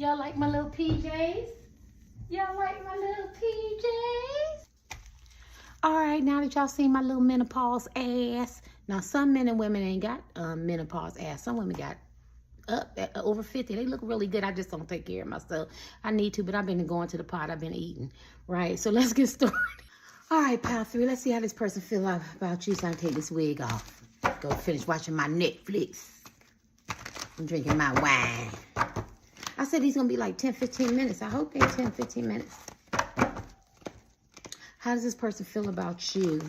Y'all like my little PJs? Y'all like my little PJs? All right, now that y'all seen my little menopause ass. Now, some men and women ain't got menopause ass. Some women got up at over 50. They look really good. I just don't take care of myself. I need to, but I've been going to the pot. I've been eating, right? So let's get started. All right, pal 3, let's see how this person feel about you. So I can take this wig off. Go finish watching my Netflix. I'm drinking my wine. I said he's going to be like 10, 15 minutes. I hope they're 10, 15 minutes. How does this person feel about you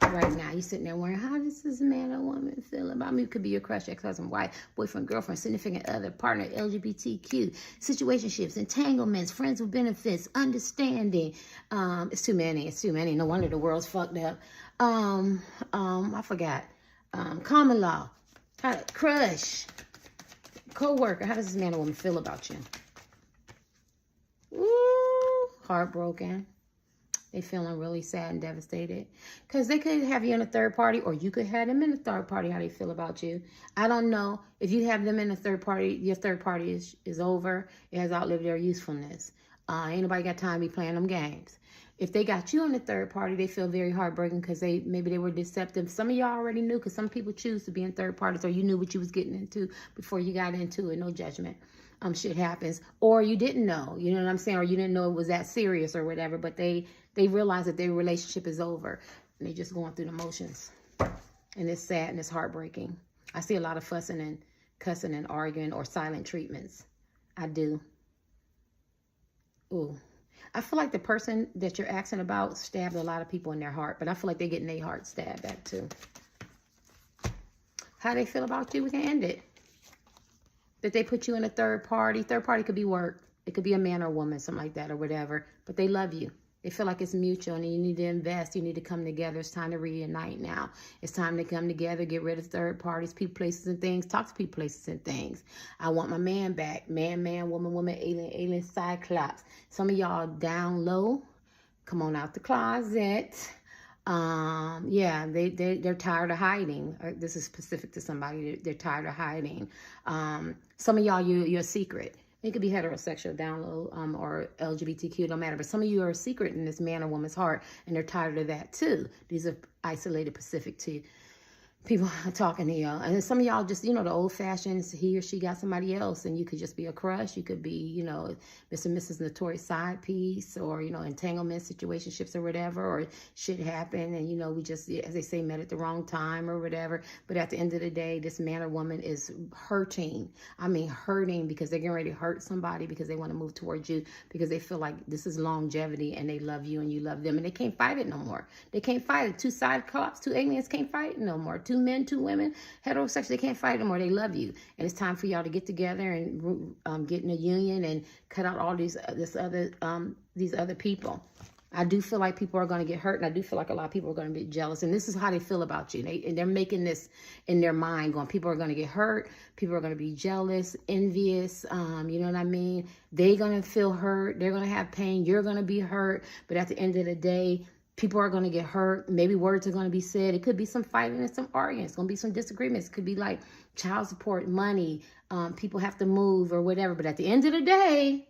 right now? You sitting there wondering, how does this man or woman feel about me? It could be your crush, ex-husband, wife, boyfriend, girlfriend, significant other, partner, LGBTQ, situationships, entanglements, friends with benefits, understanding. It's too many. It's too many. No wonder the world's fucked up. I forgot. Common law, crush, co-worker. How does this man or woman feel about you? Ooh, heartbroken. They feeling really sad and devastated because they could have you in a third party, or you could have them in a third party. How they feel about you, I don't know. If you have them in a third party, your third party is over. It has outlived their usefulness. Ain't nobody got time to be playing them games. If they got you in the third party, they feel very heartbroken because maybe they were deceptive. Some of y'all already knew, because some people choose to be in third parties, or you knew what you was getting into before you got into it. No judgment. Shit happens, or you didn't know, you know what I'm saying, or you didn't know it was that serious or whatever, but they realize that their relationship is over and they just going through the motions, and it's sad and it's heartbreaking. I see a lot of fussing and cussing and arguing or silent treatments. I do. Ooh, I feel like the person that you're asking about stabbed a lot of people in their heart, but I feel like they're getting their heart stabbed at too. How they feel about you, we can end it. That they put you in a third party. Third party could be work. It could be a man or a woman, something like that or whatever. But they love you. They feel like it's mutual and you need to invest. You need to come together. It's time to reunite now. It's time to come together, get rid of third parties, people, places, and things. Talk to people, places, and things. I want my man back. Man, man, woman, woman, alien, alien, cyclops. Some of y'all down low. Come on out the closet. Yeah, they're tired of hiding. This is specific to somebody. They're tired of hiding. Some of y'all, you're a secret. It could be heterosexual, down low, or LGBTQ, don't matter. But some of you are a secret in this man or woman's heart, and they're tired of that too. These are isolated, specific to people talking to y'all. And some of y'all just, you know, the old fashioned, he or she got somebody else, and you could just be a crush. You could be, you know, Mr. and Mrs. Notorious side piece, or, you know, entanglement, situationships or whatever, or shit happened and, you know, we just, as they say, met at the wrong time or whatever. But at the end of the day, this man or woman is hurting. I mean, hurting because they're getting ready to hurt somebody because they want to move towards you, because they feel like this is longevity and they love you and you love them, and they can't fight it no more. They can't fight it. Two cyclops, two aliens can't fight it no more. Two men, two women, heterosexual, they can't fight anymore. They love you, and it's time for y'all to get together and get in a union and cut out all these other people. I do feel like people are going to get hurt, and I do feel like a lot of people are going to be jealous, and this is how they feel about you. They're making this in their mind, going, people are going to get hurt, people are going to be jealous, envious, you know what I mean? They're going to feel hurt, they're going to have pain, you're going to be hurt, but at the end of the day, people are going to get hurt. Maybe words are going to be said. It could be some fighting and some arguing. It's going to be some disagreements. It could be like child support, money. People have to move or whatever. But at the end of the day,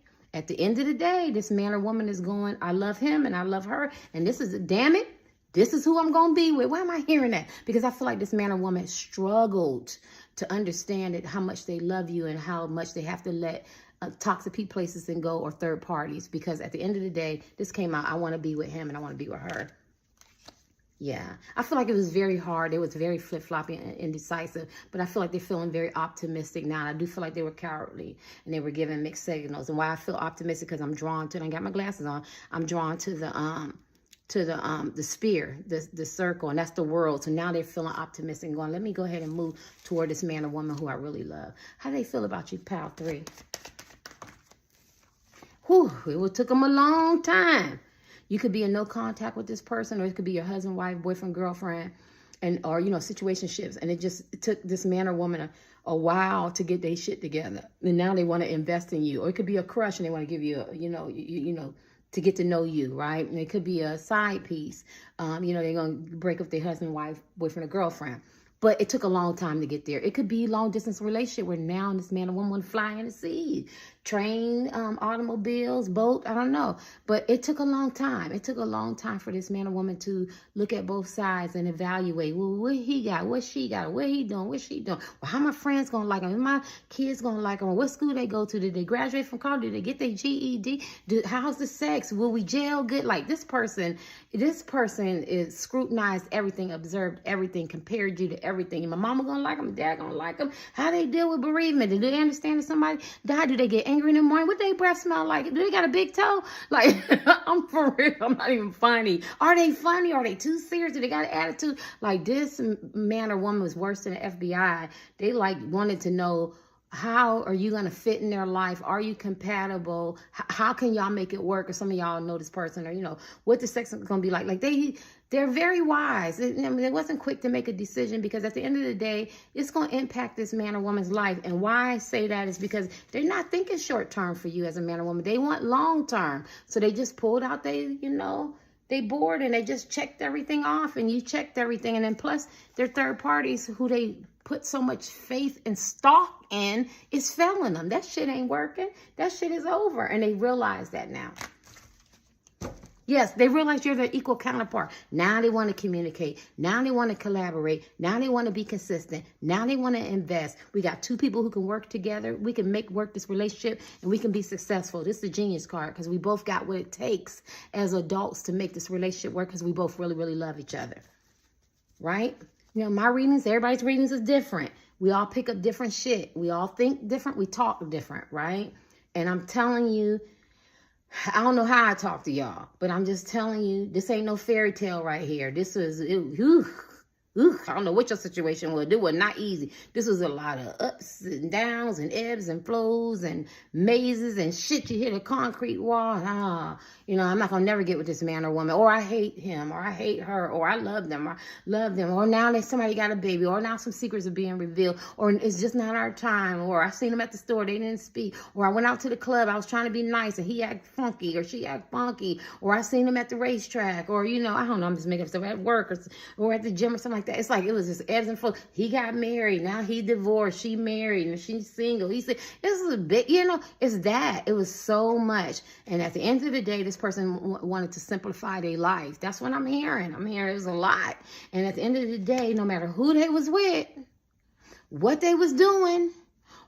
this man or woman is going, I love him and I love her. And this is, damn it, this is who I'm going to be with. Why am I hearing that? Because I feel like this man or woman struggled to understand it, how much they love you and how much they have to let toxic people, places, and go, or third parties. Because at the end of the day, this came out, I want to be with him and I want to be with her. Yeah, I feel like it was very hard. It was very flip-floppy and indecisive, but I feel like they're feeling very optimistic now. I do feel like they were cowardly and they were giving mixed signals. And why I feel optimistic, because I'm drawn to, and I got my glasses on, I'm drawn to the spear, the circle, and that's the world. So now they're feeling optimistic and going, let me go ahead and move toward this man or woman who I really love. How do they feel about you, pal 3? Whew, it took them a long time. You could be in no contact with this person, or it could be your husband, wife, boyfriend, girlfriend, or, you know, situationships. And it took this man or woman a while to get their shit together. And now they want to invest in you. Or it could be a crush and they want to give you, you know, to get to know you, right? And it could be a side piece. You know, they're going to break up their husband, wife, boyfriend, or girlfriend. But it took a long time to get there. It could be a long distance relationship where now this man or woman want to fly in the sea. train, automobiles, boat, I don't know. But it took a long time. It took a long time for this man or woman to look at both sides and evaluate, well, what he got, what she got, what he doing, what she doing. Well, how my friends going to like him? My kids going to like him? What school they go to? Did they graduate from college? Did they get their GED? How's the sex? Will we jail good? Like this person is scrutinized everything, observed everything, compared you to everything. And my mama going to like him? My dad going to like him? How they deal with bereavement? Do they understand that somebody died? Do they get angry in the morning? What their breath smell like? Do they got a big toe? Like, I'm for real. I'm not even funny. Are they funny? Are they too serious? Do they got an attitude? Like, this man or woman was worse than the FBI. They like wanted to know, how are you going to fit in their life? Are you compatible? How can y'all make it work? Or some of y'all know this person, or, you know, what the sex is going to be like. Like, they're very wise. I mean, they wasn't quick to make a decision, because at the end of the day, it's going to impact this man or woman's life. And why I say that is because they're not thinking short term for you as a man or woman. They want long term. So they just pulled out they bored and they just checked everything off, and you checked everything. And then plus their third parties who they put so much faith and stock in is failing them. That shit ain't working. That shit is over. And they realize that now. Yes, they realize you're their equal counterpart. Now they want to communicate. Now they want to collaborate. Now they want to be consistent. Now they want to invest. We got two people who can work together. We can make work this relationship, and we can be successful. This is the genius card, because we both got what it takes as adults to make this relationship work, because we both really, really love each other. Right? You know, my readings, everybody's readings is different. We all pick up different shit. We all think different. We talk different, right? And I'm telling you, I don't know how I talk to y'all, but I'm just telling you, this ain't no fairy tale right here. This is, I don't know what your situation was. It was not easy. This was a lot of ups and downs and ebbs and flows and mazes and shit. You hit a concrete wall. You know, I'm not going to never get with this man or woman. Or I hate him, or I hate her, or I love them, or now somebody got a baby, or now some secrets are being revealed, or it's just not our time, or I seen them at the store, they didn't speak, or I went out to the club, I was trying to be nice, and he act funky, or she act funky, or I seen him at the racetrack, or, you know, I don't know, I'm just making up stuff, at work, or at the gym, or something like that. It's like, it was just ebbs and flows. He got married, now he divorced, she married, and she's single. He said, this is a bit, you know, it's that. It was so much. And at the end of the day, this person wanted to simplify their life. That's what I'm hearing. I'm hearing there's a lot. And at the end of the day, no matter who they was with, what they was doing,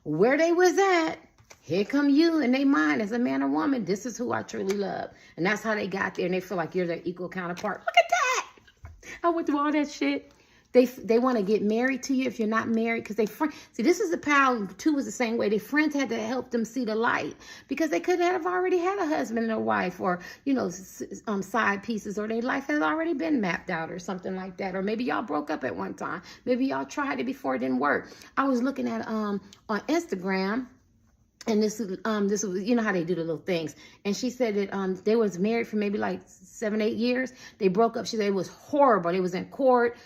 where they was at, here come you in their mind as a man or woman. This is who I truly love. And that's how they got there. And they feel like you're their equal counterpart. Look at that. I went through all that shit. They want to get married to you if you're not married, because see, this is the power. Two was the same way. Their friends had to help them see the light, because they could have already had a husband and a wife, or, you know, side pieces, or their life has already been mapped out or something like that. Or maybe y'all broke up at one time. Maybe y'all tried it before it didn't work. I was looking at on Instagram. And this was, you know how they do the little things. And she said that they was married for maybe like 7-8 years. They broke up. She said it was horrible. They was in court,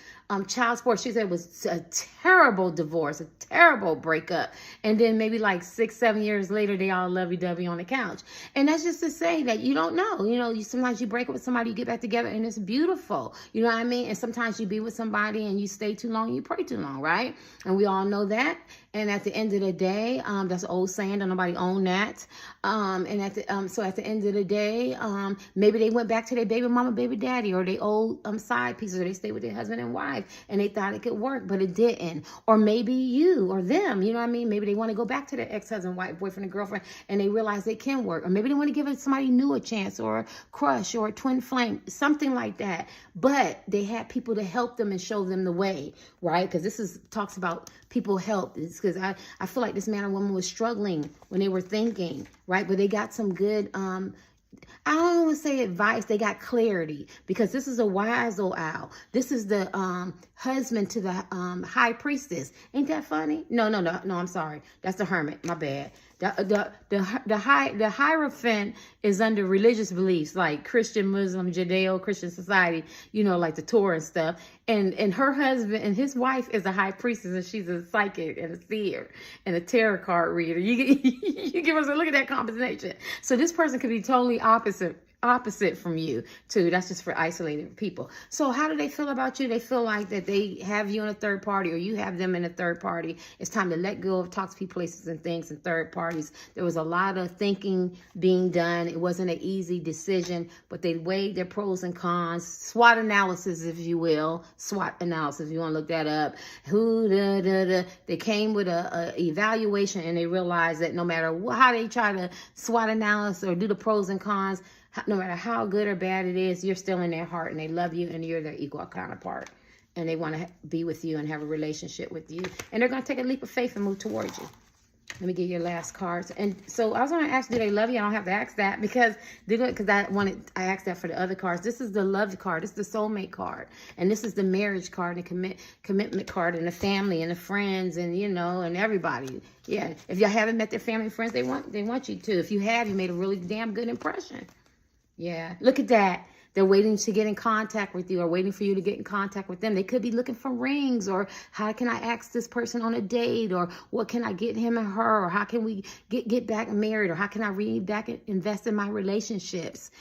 child support. She said it was a terrible divorce, a terrible breakup. And then maybe like 6-7 years later, they all lovey-dovey on the couch. And that's just to say that you don't know. You know, sometimes you break up with somebody, you get back together, and it's beautiful. You know what I mean? And sometimes you be with somebody and you stay too long, you pray too long, right? And we all know that. And at the end of the day, that's an old saying, don't nobody own that. So at the end of the day, maybe they went back to their baby mama, baby daddy, or they old side pieces, or they stayed with their husband and wife, and they thought it could work, but it didn't. Or maybe you or them, you know what I mean? Maybe they want to go back to their ex-husband, wife, boyfriend, and girlfriend, and they realize they can work. Or maybe they want to give somebody new a chance, or a crush, or a twin flame, something like that. But they had people to help them and show them the way, right? Because this talks about people help. It's because I feel like this man or woman was struggling when they were thinking, right? But they got some good, I don't want to say advice. They got clarity, because this is a wise old owl. This is the husband to the high priestess. Ain't that funny? No, I'm sorry. That's the hermit. My bad. The Hierophant is under religious beliefs like Christian, Muslim, Judeo-Christian society, you know, like the Torah and stuff. And her husband and his wife is a high priestess, and she's a psychic and a seer and a tarot card reader. You give us a look at that combination. So this person could be totally opposite opposite from you too. That's just for isolated people. So how do they feel about you? They feel like that they have you in a third party, or you have them in a third party. It's time to let go of toxic people, places, and things and third parties. There was a lot of thinking being done. It wasn't an easy decision, but they weighed their pros and cons. SWOT analysis, if you will. SWOT analysis, if you want to look that up. They came with a evaluation, and they realized that no matter how they try to SWOT analysis or do the pros and cons, no matter how good or bad it is, you're still in their heart, and they love you, and you're their equal counterpart, and they want to be with you and have a relationship with you, and they're going to take a leap of faith and move towards you. Let me get your last cards. And so I was going to ask, do they love you? I don't have to ask that because I asked that for the other cards. This is the love card. This is the soulmate card. And this is the marriage card and commitment card, and the family and the friends and, you know, and everybody. Yeah. If y'all haven't met their family and friends, they want you to. If you have, you made a really damn good impression. Yeah. Look at that. They're waiting to get in contact with you, or waiting for you to get in contact with them. They could be looking for rings, or how can I ask this person on a date, or what can I get him and her, or how can we get back married, or how can I invest in my relationships,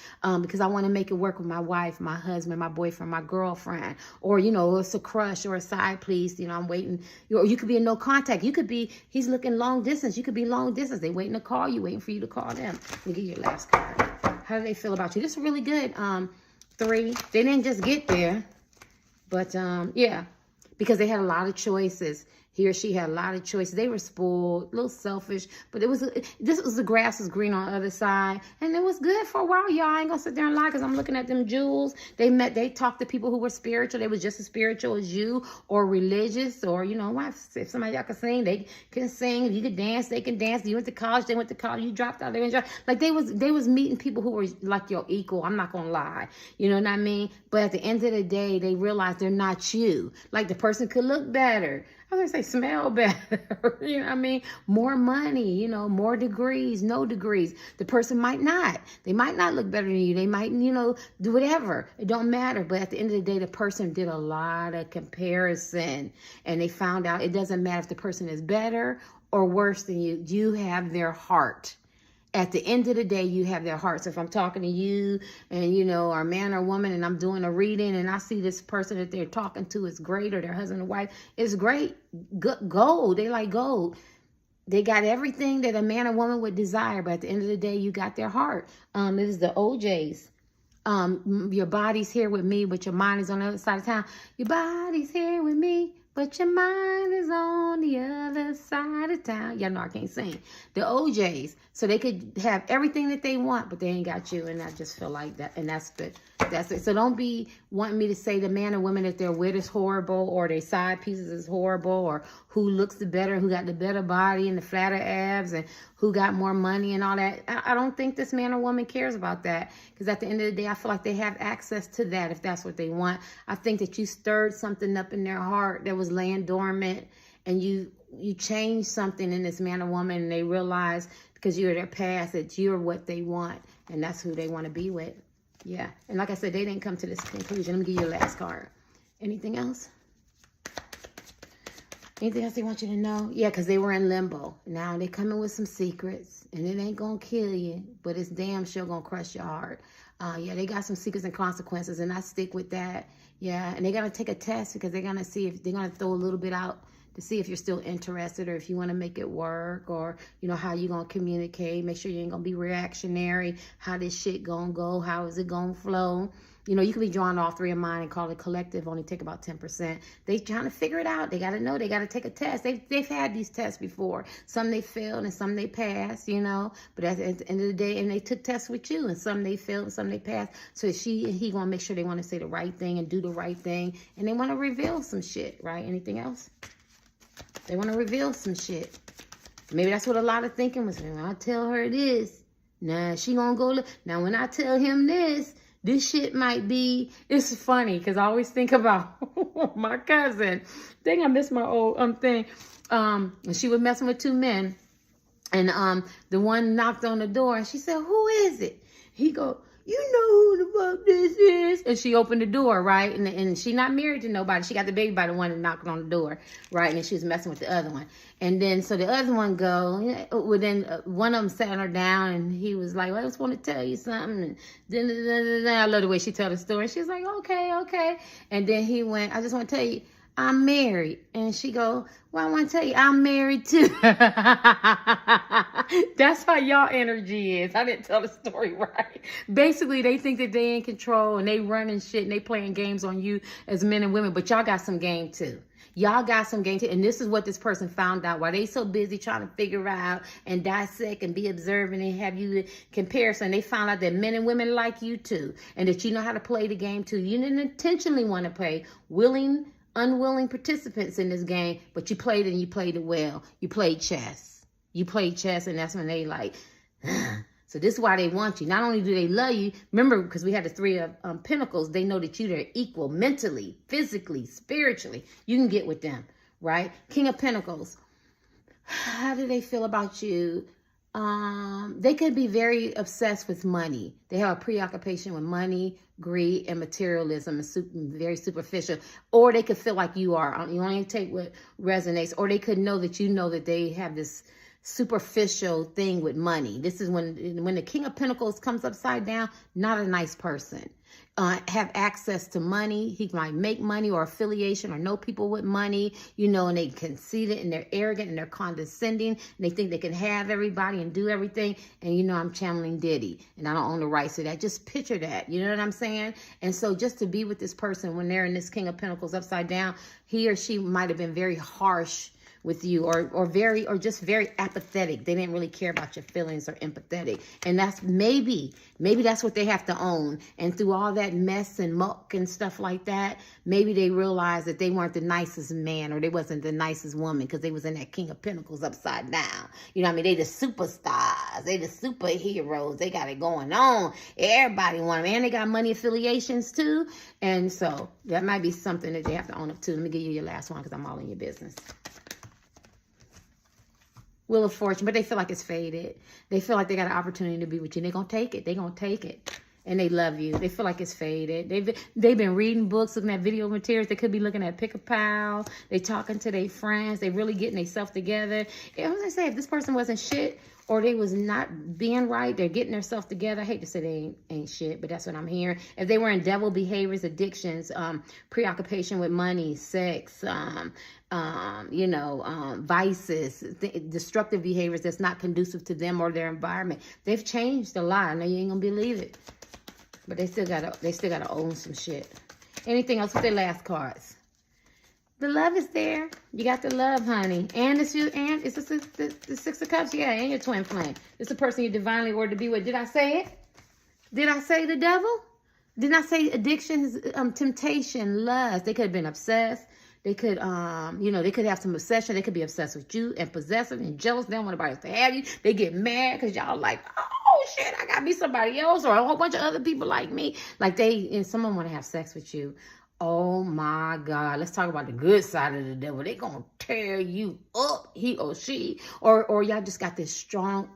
because I want to make it work with my wife, my husband, my boyfriend, my girlfriend, or, you know, it's a crush or a side piece. You know, I'm waiting. Or you could be in no contact. You could be, he's looking long distance. You could be long distance. They waiting to call you, waiting for you to call them. Let me get your last card. How do they feel about you? This is really good. 3. They didn't just get there, but yeah, because they had a lot of choices. He or she had a lot of choices. They were spoiled, a little selfish, but the grass was green on the other side, and it was good for a while, y'all. I ain't gonna sit there and lie, because I'm looking at them jewels. They talked to people who were spiritual. They was just as spiritual as you, or religious, or, you know, if somebody y'all can sing, they can sing. If you could dance, they can dance. You went to college, they went to college. You dropped out, they went to college. Like, they was meeting people who were like your equal. I'm not gonna lie, you know what I mean? But at the end of the day, they realized they're not you. Like, the person could look better. I was going to say smell better, you know what I mean? More money, you know, more degrees, no degrees. The person might not. They might not look better than you. They might, you know, do whatever. It don't matter. But at the end of the day, the person did a lot of comparison. And they found out it doesn't matter if the person is better or worse than you. You have their heart. At the end of the day, you have their heart. So if I'm talking to you and, you know, or man or woman, and I'm doing a reading and I see this person that they're talking to is great, or their husband or wife is great, gold. They like gold. They got everything that a man or woman would desire. But at the end of the day, you got their heart. This is the OJs. Your body's here with me, but your mind is on the other side of town. Your body's here with me, but your mind is on the other side of town. Y'all know I can't sing. The OJs. So they could have everything that they want, but they ain't got you. And I just feel like that. And that's good. That's it. So don't be wanting me to say the man or woman that they're with is horrible, or their side pieces is horrible, or who looks the better, who got the better body and the flatter abs, and who got more money and all that. I don't think this man or woman cares about that, because at the end of the day, I feel like they have access to that if that's what they want. I think that you stirred something up in their heart that was laying dormant, and you changed something in this man or woman, and they realize, because you're their past, that you're what they want, and that's who they want to be with. Yeah. And like I said, they didn't come to this conclusion. Let me give you your last card. Anything else? Anything else they want you to know? Yeah, because they were in limbo. Now they're coming with some secrets, and it ain't going to kill you, but it's damn sure going to crush your heart. Yeah, they got some secrets and consequences, and I stick with that. Yeah, and they're going to take a test, because they're going to see if they're going to throw a little bit out to see if you're still interested, or if you want to make it work, or, you know, how you going to communicate. Make sure you ain't going to be reactionary. How this shit going to go? How is it going to flow? You know, you can be drawing all 3 of mine and call it collective, only take about 10%. They trying to figure it out. They got to know. They got to take a test. They've had these tests before. Some they failed and some they passed, you know. But at the end of the day, and they took tests with you, and some they failed and some they passed. So she and he going to make sure they want to say the right thing and do the right thing. And they want to reveal some shit, right? Anything else? They want to reveal some shit. Maybe that's what a lot of thinking was. I tell her this. Nah, she going to go look. Now, when I tell him this shit might be, it's funny, because I always think about my cousin. Dang, I miss my old thing. She was messing with 2 men. And the one knocked on the door, and she said, "Who is it?" He go, you know who the fuck this is. And she opened the door, right? And she not married to nobody. She got the baby by the one that knocked on the door, right? And then she was messing with the other one. And then, so the other one well, then one of them sat her down and he was like, well, I just want to tell you something. And I love the way she told the story. She's like, okay. And then he went, I just want to tell you, I'm married. And she go, well, I want to tell you, I'm married too. That's how y'all energy is. I didn't tell the story right. Basically, they think that they in control and they running shit and they playing games on you as men and women. But y'all got some game too. Y'all got some game too. And this is what this person found out while they so busy trying to figure out and dissect and be observant and have you comparison. They found out that men and women like you too. And that you know how to play the game too. You didn't intentionally want to play unwilling participants in this game, but you played it and you played it well. You played chess. And that's when they like, so this is why they want you. Not only do they love you, remember, because we had the three of pentacles, they know that you're equal mentally, physically, spiritually. You can get with them, right? King of Pentacles. How do they feel about you? They could be very obsessed with money. They have a preoccupation with money, greed, and materialism, and very superficial. Or they could feel like you are. You only take what resonates. Or they could know that they have this superficial thing with money. This is when the King of Pentacles comes upside down, not a nice person. Have access to money. He might make money or affiliation or know people with money, and they conceited and they're arrogant and they're condescending and they think they can have everybody and do everything. And I'm channeling Diddy and I don't own the rights to that. Just picture that. You know what I'm saying? And so just to be with this person when they're in this King of Pentacles upside down, he or she might have been very harsh with you or just very apathetic. They didn't really care about your feelings or empathetic. And that's maybe that's what they have to own. And through all that mess and muck and stuff like that, maybe they realized that they weren't the nicest man or they wasn't the nicest woman because they was in that King of Pentacles upside down. You know what I mean? They the superstars. They the superheroes. They got it going on. Everybody want them. And they got money affiliations too. And so that might be something that they have to own up to. Let me give you your last one because I'm all in your business. Wheel of Fortune, but they feel like it's faded. They feel like they got an opportunity to be with you. They're going to take it. They're going to take it. And they love you. They feel like it's faded. They've been reading books, looking at video materials. They could be looking at Pick a Pal. They talking to their friends. They really getting themselves together. And as I say, if this person wasn't shit or they was not being right, they're getting themselves together. I hate to say they ain't shit, but that's what I'm hearing. If they were in devil behaviors, addictions, preoccupation with money, sex, vices, destructive behaviors that's not conducive to them or their environment. They've changed a lot. I know you ain't gonna believe it, but they still gotta own some shit. Anything else with their last cards? The love is there. You got the love, honey. And it's the Six of Cups, yeah, and your twin flame. It's the person you're divinely ordered to be with. Did I say it? Did I say the devil? Didn't I say addictions, temptation, lust? They could have been obsessed. They could, they could have some obsession. They could be obsessed with you and possessive and jealous. They don't want nobody else to have you. They get mad because y'all like, oh shit, I gotta be somebody else or a whole bunch of other people like me. Like someone want to have sex with you. Oh my God. Let's talk about the good side of the devil. They gonna tear you up, he or she. Or y'all just got this strong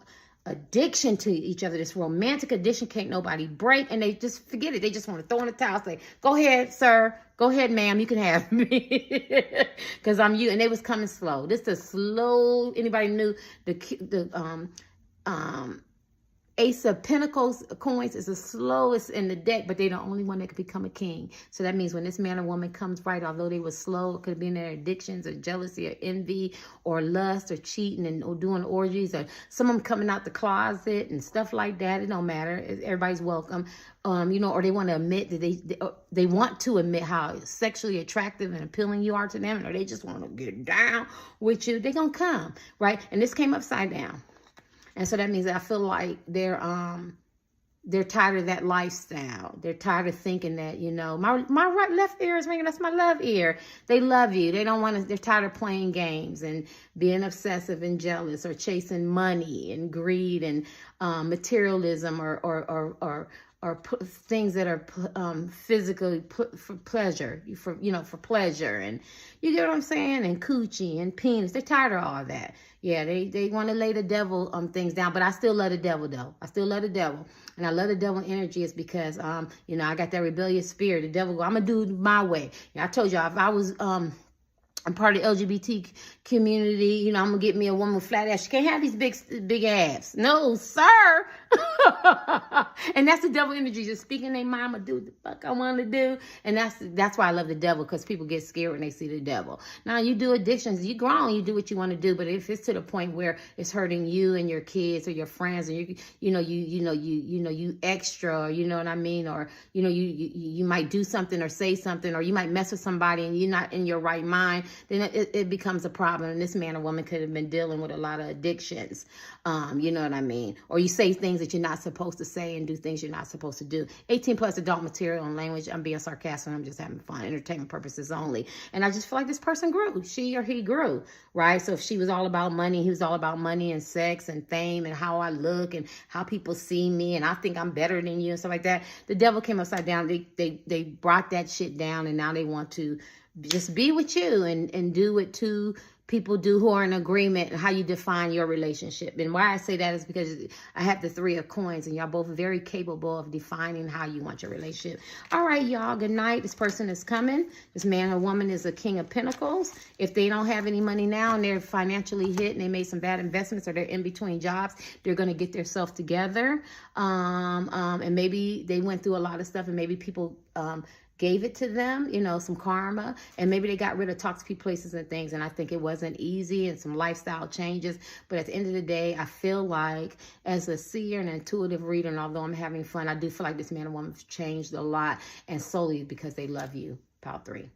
addiction to each other, this romantic addiction can't nobody break, and they just forget it. They just want to throw in the towel, say, go ahead, sir, go ahead, ma'am, you can have me because I'm you. And they was coming slow. This is slow. Anybody knew the Ace of Pentacles coins is the slowest in the deck, but they're the only one that could become a king. So that means when this man or woman comes right, although they were slow, it could be in their addictions or jealousy or envy or lust or cheating or doing orgies or someone coming out the closet and stuff like that. It don't matter. Everybody's welcome. Or they want to admit that they want to admit how sexually attractive and appealing you are to them, or they just want to get down with you. They're going to come, right? And this came upside down. And so that means that I feel like they're tired of that lifestyle. They're tired of thinking that, my left ear is ringing. That's my love ear. They love you. They don't want to. They're tired of playing games and being obsessive and jealous or chasing money and greed and materialism or things that are physically for pleasure, for pleasure, and you get what I'm saying, and coochie and penis. They're tired of all that. Yeah, they want to lay the devil things down, but I still love the devil though. I still love the devil, and I love the devil energy is because I got that rebellious spirit. The devil go, I'm gonna do it my way. I told y'all if I was I'm part of the LGBT community. I'm going to get me a woman with flat ass. She can't have these big abs. No, sir. And that's the devil energy. Just speaking their mind. I'm going to do what the fuck I want to do. And that's why I love the devil, because people get scared when they see the devil. Now, you do addictions. You grown. You do what you want to do. But if it's to the point where it's hurting you and your kids or your friends, and you extra, you know what I mean? Or, you might do something or say something, or you might mess with somebody and you're not in your right mind, then it becomes a problem. And this man or woman could have been dealing with a lot of addictions. You know what I mean? Or you say things that you're not supposed to say and do things you're not supposed to do. 18 plus adult material and language. I'm being sarcastic. I'm just having fun. Entertainment purposes only. And I just feel like this person grew. She or he grew, right? So if she was all about money, he was all about money and sex and fame and how I look and how people see me and I think I'm better than you and stuff like that. The devil came upside down. They brought that shit down, and now they want to just be with you and do what two people do who are in agreement and how you define your relationship. And why I say that is because I have the 3 of coins, and y'all both very capable of defining how you want your relationship. All right, y'all, good night. This person is coming. This man or woman is a King of Pentacles. If they don't have any money now and they're financially hit and they made some bad investments or they're in between jobs, they're going to get themselves together. And maybe they went through a lot of stuff, and maybe people gave it to them, some karma, and maybe they got rid of toxic people, places and things, and I think it wasn't easy, and some lifestyle changes. But at the end of the day, I feel like as a seer and intuitive reader, and although I'm having fun, I do feel like this man and woman have changed a lot, and solely because they love you. Pile 3.